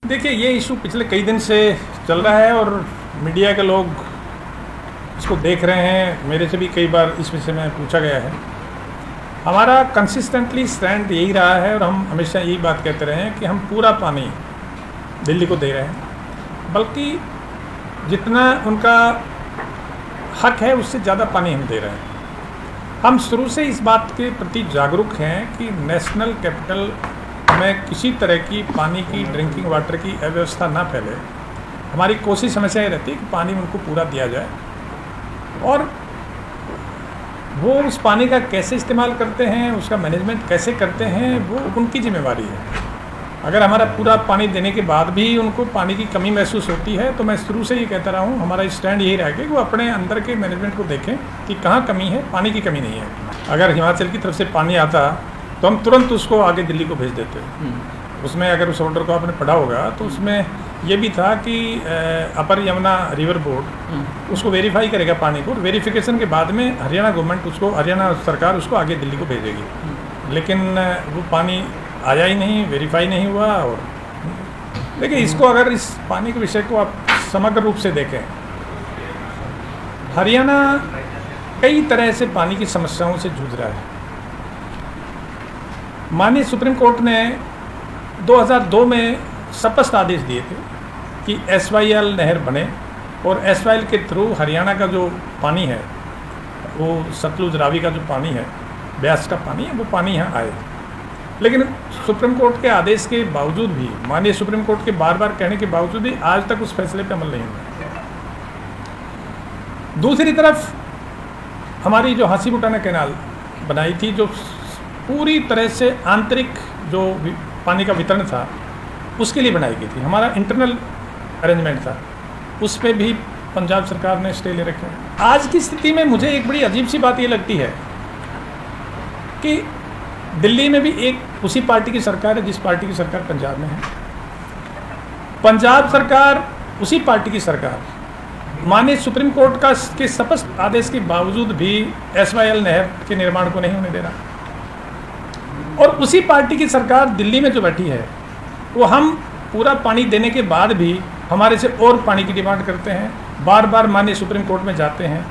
देखिए, ये इशू पिछले कई दिन से चल रहा है और मीडिया के लोग इसको देख रहे हैं। मेरे से भी कई बार इस विषय में पूछा गया है। हमारा कंसिस्टेंटली स्टैंड यही रहा है और हम हमेशा यही बात कहते रहे हैं कि हम पूरा पानी दिल्ली को दे रहे हैं, बल्कि जितना उनका हक है उससे ज़्यादा पानी हम दे रहे हैं। हम शुरू से इस बात के प्रति जागरूक हैं कि नेशनल कैपिटल में किसी तरह की पानी की ड्रिंकिंग वाटर की अव्यवस्था ना फैले। हमारी कोशिश हमेशा ये रहती है कि पानी उनको पूरा दिया जाए और वो उस पानी का कैसे इस्तेमाल करते हैं, उसका मैनेजमेंट कैसे करते हैं, वो उनकी जिम्मेवारी है। अगर हमारा पूरा पानी देने के बाद भी उनको पानी की कमी महसूस होती है तो मैं शुरू से ये कहता रहा हूँ, हमारा स्टैंड यही रहेगा कि वो अपने अंदर के मैनेजमेंट को देखें कि कहाँ कमी है। पानी की कमी नहीं है। अगर हिमाचल की तरफ से पानी आता तो हम तुरंत उसको आगे दिल्ली को भेज देते। उसमें अगर उस ऑर्डर को आपने पढ़ा होगा तो उसमें ये भी था कि अपर यमुना रिवर बोर्ड उसको वेरीफाई करेगा पानी को। वेरिफिकेशन के बाद में हरियाणा गवर्नमेंट उसको, हरियाणा सरकार उसको आगे दिल्ली को भेजेगी। लेकिन वो पानी आया ही नहीं, वेरीफाई नहीं हुआ। और देखिए, इसको अगर इस पानी के विषय को आप समग्र रूप से देखें, हरियाणा कई तरह से पानी की समस्याओं से जूझ रहा है। माननीय सुप्रीम कोर्ट ने 2002 में स्पष्ट आदेश दिए थे कि SYL नहर बने और SYL के थ्रू हरियाणा का जो पानी है, वो सतलुज रावी का जो पानी है, ब्यास का पानी है, वो पानी यहाँ आए। लेकिन सुप्रीम कोर्ट के आदेश के बावजूद भी, माननीय सुप्रीम कोर्ट के बार बार कहने के बावजूद भी आज तक उस फैसले पर अमल नहीं हुआ। दूसरी तरफ हमारी जो हासीबुटाना कैनाल बनाई थी, जो पूरी तरह से आंतरिक जो पानी का वितरण था उसके लिए बनाई गई थी, हमारा इंटरनल अरेंजमेंट था, उस पर भी पंजाब सरकार ने स्टे ले रखा है। आज की स्थिति में मुझे एक बड़ी अजीब सी बात ये लगती है कि दिल्ली में भी एक उसी पार्टी की सरकार है जिस पार्टी की सरकार पंजाब में है। पंजाब सरकार, उसी पार्टी की सरकार, माननीय सुप्रीम कोर्ट का के स्पष्ट आदेश के बावजूद भी SYL नहर के निर्माण को नहीं होने दे रहा। और उसी पार्टी की सरकार दिल्ली में जो बैठी है, वो हम पूरा पानी देने के बाद भी हमारे से और पानी की डिमांड करते हैं। बार बार माननीय सुप्रीम कोर्ट में जाते हैं।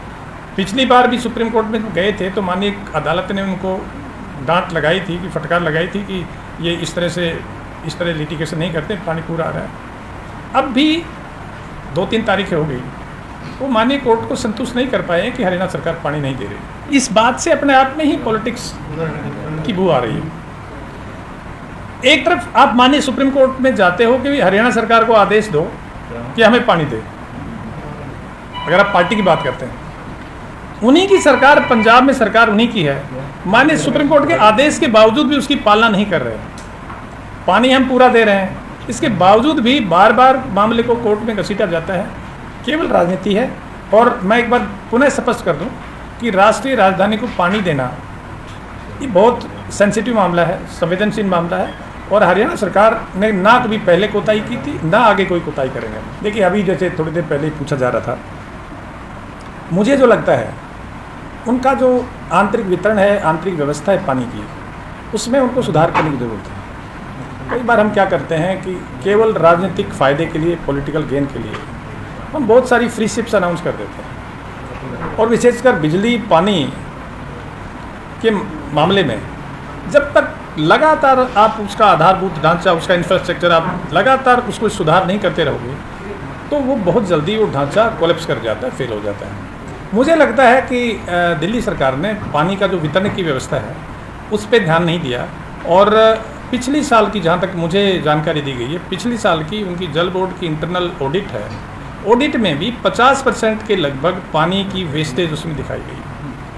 पिछली बार भी सुप्रीम कोर्ट में गए थे तो माननीय अदालत ने उनको डांट लगाई थी, कि फटकार लगाई थी कि ये इस तरह लिटिगेशन नहीं करते, पानी पूरा आ रहा है। अब भी 2-3 तारीखें हो गई, वो माननीय कोर्ट को संतुष्ट नहीं कर पाए कि हरियाणा सरकार पानी नहीं दे रही। इस बात से अपने आप में ही पॉलिटिक्स की बू आ रही है। एक तरफ आप माननीय सुप्रीम कोर्ट में जाते हो कि हरियाणा सरकार को आदेश दो कि हमें पानी दे, अगर आप पार्टी की बात करते हैं। उन्हीं की सरकार, पंजाब में सरकार उन्हीं की है, माननीय सुप्रीम कोर्ट के आदेश के बावजूद भी उसकी पालना नहीं कर रहे। पानी हम पूरा दे रहे हैं, इसके बावजूद भी बार बार मामले को कोर्ट में घसीटा जाता है। केवल राजनीति है। और मैं एक बार पुनः स्पष्ट कर दूं कि राष्ट्रीय राजधानी को पानी देना ये बहुत सेंसिटिव मामला है, संवेदनशील मामला है, और हरियाणा सरकार ने ना कभी पहले कोताही की थी, ना आगे कोई कोताही करेंगे। देखिए, अभी जैसे थोड़ी देर पहले पूछा जा रहा था, मुझे जो लगता है उनका जो आंतरिक वितरण है, आंतरिक व्यवस्था है पानी की, उसमें उनको सुधार करने की ज़रूरत है। कई बार हम क्या करते हैं कि केवल राजनीतिक फ़ायदे के लिए, पॉलिटिकल गेन के लिए हम बहुत सारी फ्री शिप्स अनाउंस कर देते हैं। और विशेषकर बिजली पानी के मामले में जब तक लगातार आप उसका आधारभूत ढांचा, उसका इंफ्रास्ट्रक्चर आप लगातार उसको सुधार नहीं करते रहोगे तो वो बहुत जल्दी वो ढांचा कोलैप्स कर जाता है, फेल हो जाता है। मुझे लगता है कि दिल्ली सरकार ने पानी का जो वितरण की व्यवस्था है उस पर ध्यान नहीं दिया। और पिछली साल की, जहाँ तक मुझे जानकारी दी गई है, पिछली साल की उनकी जल बोर्ड की इंटरनल ऑडिट है, ऑडिट में भी 50% के लगभग पानी की वेस्टेज उसमें दिखाई गई।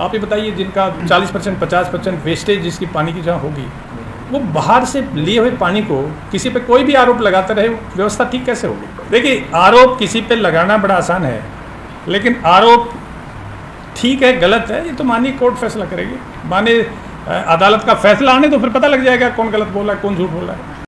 आप ये बताइए, जिनका 40%, 50% वेस्टेज जिसकी पानी की जहाँ होगी, वो बाहर से लिए हुए पानी को किसी पे कोई भी आरोप लगाता रहे, व्यवस्था ठीक कैसे होगी? देखिए, आरोप किसी पे लगाना बड़ा आसान है, लेकिन आरोप ठीक है गलत है ये तो माननीय कोर्ट फैसला करेगी। माननीय अदालत का फैसला आने तो फिर पता लग जाएगा कौन गलत बोला है, कौन झूठ बोला है।